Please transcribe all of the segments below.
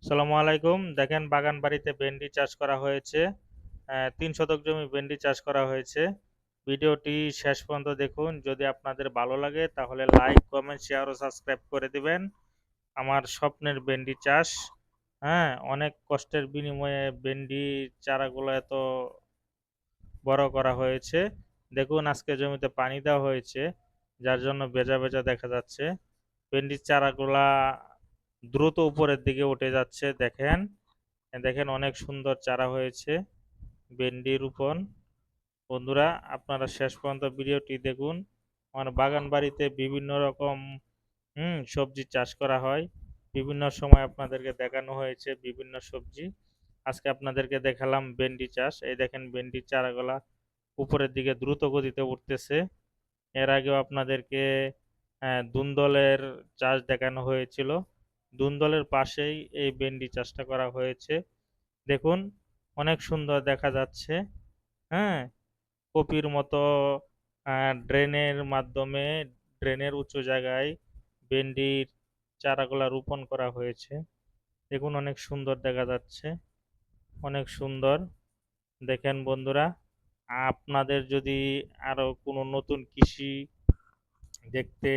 আসসালামু আলাইকুম। দেখেন বাগান বাড়িতে ভেন্ডি চাষ করা হয়েছে। ৩ শতক জমি ভেন্ডি চাষ করা হয়েছে। ভিডিওটি শেষ পর্যন্ত দেখুন। যদি আপনাদের ভালো লাগে তাহলে লাইক, কমেন্ট, শেয়ার ও সাবস্ক্রাইব করে দিবেন। আমার স্বপ্নের ভেন্ডি চাষ। হ্যাঁ, অনেক কষ্টের বিনিময়ে ভেন্ডি চারাগুলো এত বড় করা হয়েছে। দেখুন আজকে জমিতে পানি দেওয়া হয়েছে, যার জন্য ভেজা ভেজা দেখা যাচ্ছে। ভেন্ডির চারাগুলা দ্রুত উপরের দিকে উঠে যাচ্ছে। দেখেন দেখেন অনেক সুন্দর চারা হয়েছে ভেন্ডি রোপণ। বন্ধুরা, আপনারা শেষ পর্যন্ত ভিডিওটি দেখুন। আমার বাগান বাড়িতে বিভিন্ন রকম সবজি চাষ করা হয়। বিভিন্ন সময় আপনাদেরকে দেখানো হয়েছে বিভিন্ন সবজি। আজকে আপনাদেরকে দেখালাম ভেন্ডি চাষ। এই দেখেন ভেন্ডির চারাগুলা উপরের দিকে দ্রুত গতিতে উঠতেছে। এর আগেও আপনাদেরকে দুন্দলের চাষ দেখানো হয়েছিল। দুন্দলের পাশেই এই ভেন্ডি চাষটা করা হয়েছে। দেখুন অনেক সুন্দর দেখা যাচ্ছে। হ্যাঁ, কপির মতো ড্রেনের মাধ্যমে ড্রেনের উঁচু জায়গায় ভেন্ডির চারাগুলা রোপণ করা হয়েছে। দেখুন অনেক সুন্দর দেখা যাচ্ছে, অনেক সুন্দর। দেখেন বন্ধুরা, আপনাদের যদি আরো কোনো নতুন কৃষি দেখতে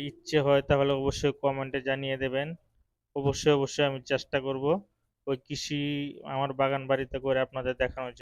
ইচ্ছে হয় তাহলে অবশ্যই কমেন্টে জানিয়ে দেবেন। অবশ্যই অবশ্যই আমি চেষ্টা করব ওই কৃষি আমার বাগান বাড়িতে করে আপনাদের দেখানোর জন্য।